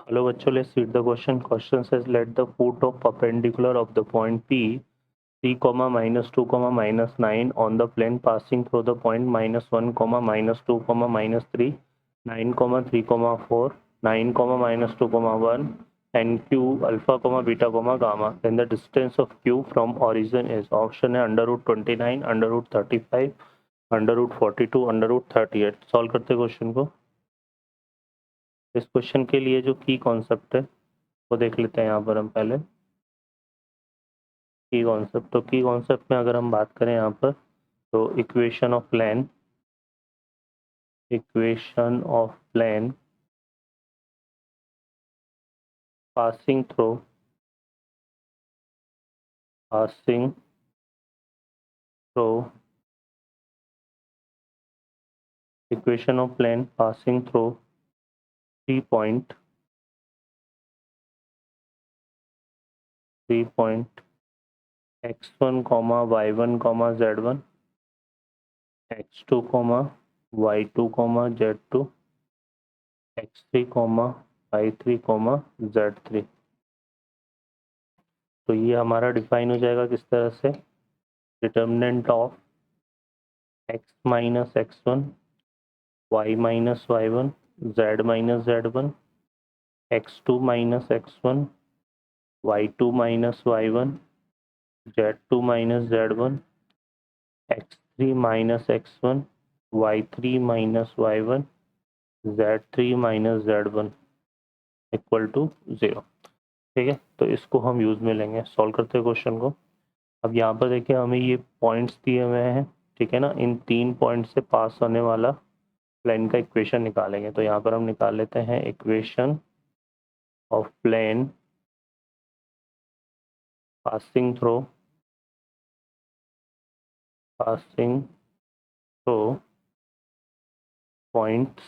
Hello बच्चों, let's read the question. Question says let the foot of perpendicular of the point P 3 comma minus 2 comma minus 9 on the plane passing through the point minus 1 comma minus 2 comma minus 3 9 comma 3 comma 4 9 comma minus 2 comma 1 and q alpha comma beta comma gamma. Then the distance of q from origin is option है under root 29 under root 35 under root 42 under root 38. Solve करते question को. इस question के लिए जो की concept है वो देख लेते हैं यहाँ पर हम पहले. की कॉन्सेप्ट में अगर हम बात करें यहाँ पर तो equation of plane passing through equation of plane passing through 3 point x1 comma y1 comma z1 x2 comma y2 comma z2 x3 comma y3 comma z3. तो ये हमारा डिफाइन हो जाएगा किस तरह से. Determinant of x minus x1 y minus y1 z minus z1 x2 minus x1 y2 minus y1 z2 minus z1 x3 minus x1 y3 minus y1 z3 minus z1 equal to 0. ठीक है, तो इसको हम use में लेंगे. Solve करते हैं question को. अब यहाँ पर देखिए हमें ये पॉइंट्स दिए हुए हैं. ठीक है ना, इन 3 पॉइंट से पास होने वाला प्लेन का इक्वेशन निकालेंगे. तो यहाँ पर हम निकाल लेते हैं equation of plane passing through points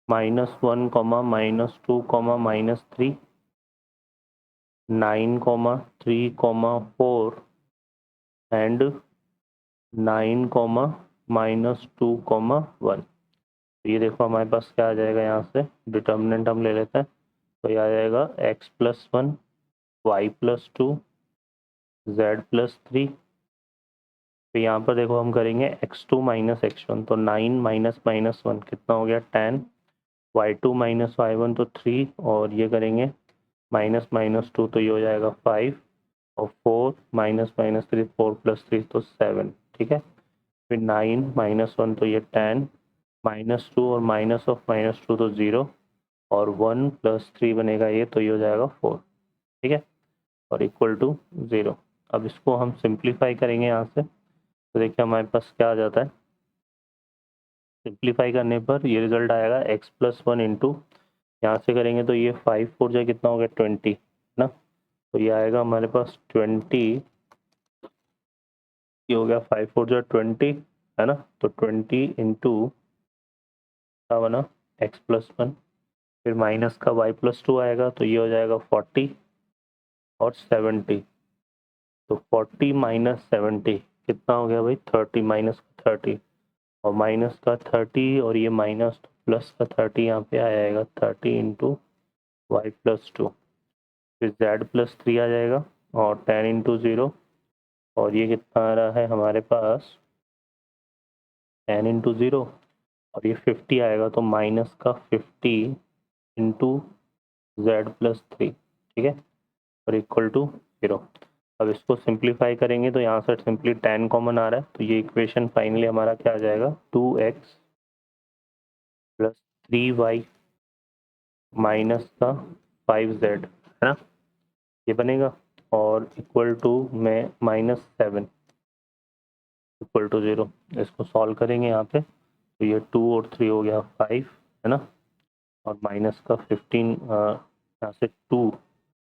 -1 comma -2 comma -3 9 comma 3 comma 4 and 9 comma -2 comma 1. तो ये देखो हमारे पास क्या आ जाएगा. यहाँ से डिटर्मिनेंट हम ले लेते हैं. तो ये आ जाएगा x plus 1 y plus 2 z plus 3. तो यहाँ पर देखो हम करेंगे x2 माइनस x1 तो 9 माइनस माइनस 1 कितना हो गया 10 y2 माइनस y1 तो 3 और ये करेंगे माइनस माइनस 2 तो ये हो जाएगा 5 और 4 माइनस माइनस 3 4 प्लस 3 तो 7. ठीक है, फिर 9 माइनस 1 तो ये 10 माइनस 2 और माइनस ऑफ माइनस 2 तो 0 और 1 प्लस 3 बनेगा ये तो ये हो जाएगा 4. ठीक है, और इक्वल टू 0. अब इसको हम सिंप्लीफाई करेंगे यहाँ से. तो देखिए हमारे पास क्या आ जाता है. सिंप्लीफाई करने पर ये रिजल्ट आएगा x प्लस 1 इंटू यहाँ से करेंगे तो ये 5 4 जो कितना हो गया 20 ना. तो ये आएगा हमारे पास 20. ये हो गया 5 4 जो 20 है ना. तो 20 इंटू क्या बना x प्लस 1 फिर माइनस का y प्लस 2 आएगा तो ये हो जाएगा 40 और 70. तो 40 माइनस 70 कितना हो गया भाई 30 माइनस 30 और माइनस का 30 और ये माइनस प्लस का 30 यहाँ पे आ जाएगा 30 इंटू वाई प्लस 2 फिर z प्लस 3 आ जाएगा और 10 इंटू 0 और ये कितना आ रहा है हमारे पास 10 इंटू 0 और ये 50 आएगा तो माइनस का 50 इंटू z प्लस 3. ठीक है, और इक्वल टू 0. अब इसको सिंप्लीफाई करेंगे तो यहाँ से सिंपली 10 कॉमन आ रहा है तो ये इक्वेशन फाइनली हमारा क्या आ जाएगा 2x प्लस 3y माइनस का 5z है ना. ये बनेगा और इक्वल टू में -7 इक्वल टू 0. इसको सॉल्व करेंगे यहाँ पे तो ये 2 और 3 हो गया 5 है ना. और माइनस का 15 यहाँ से 2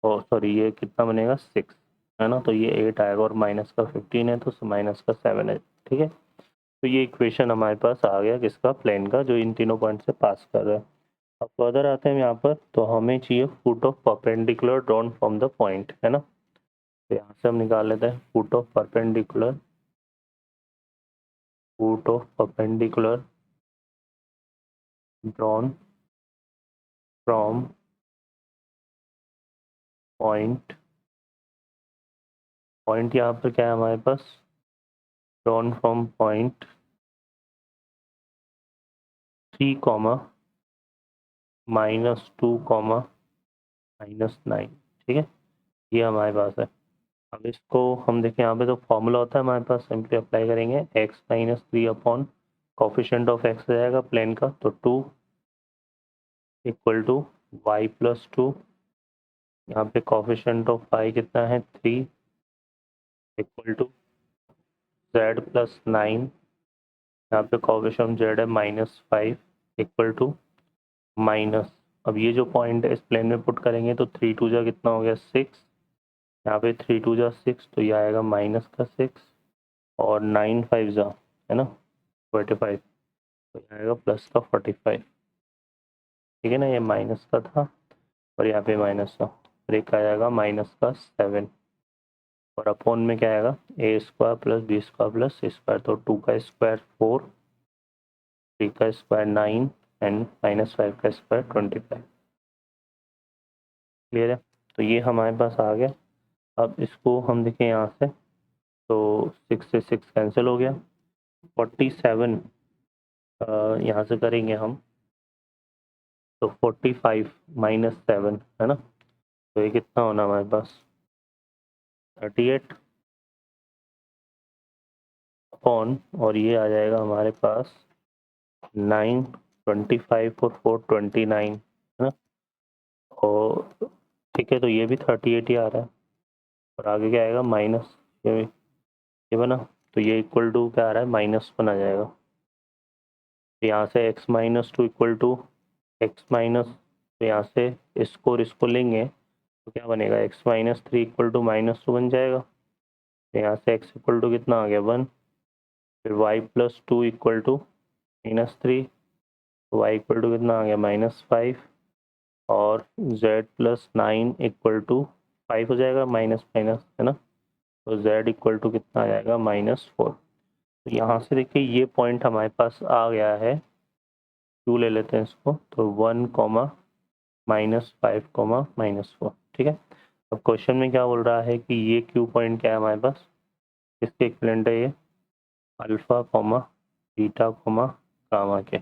और सॉरी ये कितना बनेगा 6 है ना. तो ये 8 आएगा और माइनस का 15 है तो माइनस का 7 है. ठीक है, तो ये इक्वेशन हमारे पास आ गया किसका प्लेन का जो इन तीनों पॉइंट से पास कर रहा है. अब फर्दर आते हैं यहाँ पर. तो हमें चाहिए foot of perpendicular drawn from the point है ना. तो यहाँ से हम निकाल लेते हैं foot of perpendicular drawn from point, point यहाँ पर क्या है हमारे पास, drawn from point 3 comma -2 comma -9, ठीक है, ये हमारे पास है। अब इसको हम देखें, यहाँ पे तो फॉर्मूला होता है हमारे पास, सिंपली अप्लाई करेंगे, x - 3 upon coefficient of x आ जाएगा प्लेन का, तो 2 इक्वल टू y+2, यहाँ पे कोफिशिएंट ऑफ y कितना है 3, इक्वल टू z+9, यहाँ पे कोफिशिएंट z है -5, इक्वल टू माइनस, अब ये जो पॉइंट है इस प्लेन में पुट करेंगे तो 3 2 जा कितना हो गया 6, यहाँ पे 3 2 जा 6, तो ये आएगा -6, और 9 5 जा है ना 25, तो आएगा +45, ठीक है ना, ये माइनस का था और यहाँ पे माइनस का, और एक आ जाएगा -7, और अपॉन में क्या आएगा a² + b² + c², तो 2 का स्क्वायर 4, 3 का स्क्वायर 9 एंड -5 का स्क्वायर 25, क्लियर है। तो ये हमारे पास आ गया। अब इसको हम देखें यहाँ से, तो 6 से 6 कैंसिल हो गया, 47 यहाँ से करेंगे हम, तो 45 - 7 है ना, तो ये कितना होना हमारे पास 38 अपॉन, और ये आ जाएगा हमारे पास 9, 25 और 4 29 है ना, और ठीक है, तो ये भी 38 ही आ रहा है, और आगे क्या आएगा माइनस, ये बना, तो ये इक्वल टू क्या आ रहा है -1 आ जाएगा, तो यहाँ से x - 2 equal to x minus, तो यहाँ से इसको और इसको लेंगे तो क्या बनेगा x - 3 इक्वल टू -2 बन जाएगा, तो यहाँ से x इक्वल टू कितना आ गया 1, फिर y+2 इक्वल टू -3, तो y इक्वल टू कितना आ गया -5, और z+9 इक्वल टू 5 हो जाएगा, माइनस माइनस है ना, तो z इक्वल टू कितना आ जाएगा -4। तो यहाँ से देखिए ये पॉइंट हमारे पास आ गया है, Q ले लेते हैं इसको, तो 1, -5, -4, ठीक है। अब क्वेश्चन में क्या बोल रहा है कि ये Q पॉइंट क्या है हमारे पास, इसके इक्विवेलेंट है ये अल्फा, बीटा, गामा के।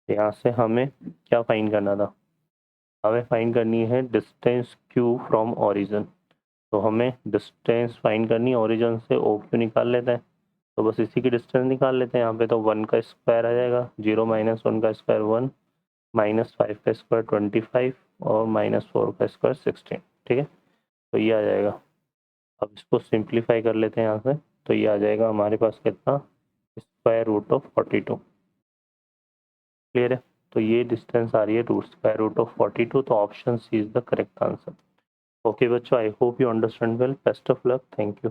यहाँ से हमें क्या फाइंड करना था, हमें फाइंड करनी है डिस्टेंस Q फ्रॉम ओरिजिन, तो हमें डिस्टेंस फाइंड करनी है ओरिजिन से, OQ निकाल लेते हैं, तो बस इसी की डिस्टेंस निकाल लेते हैं। यहाँ पे तो 1 का स्क्वायर आ जाएगा, 0 - 1 का स्क्वायर 1, -5 का स्क्वायर 25, और -4 का स्क्वायर 16, ठीक है, तो ये आ जाएगा। अब इसको सिंप्लीफाई कर लेते हैं यहाँ से, तो ये आ जाएगा हमारे पास कितना √42, क्लियर है। तो ये डिस्टेंस आ रही है √42, तो option C is the correct answer. Okay बच्चों, I hope you understand well, best of luck, thank you.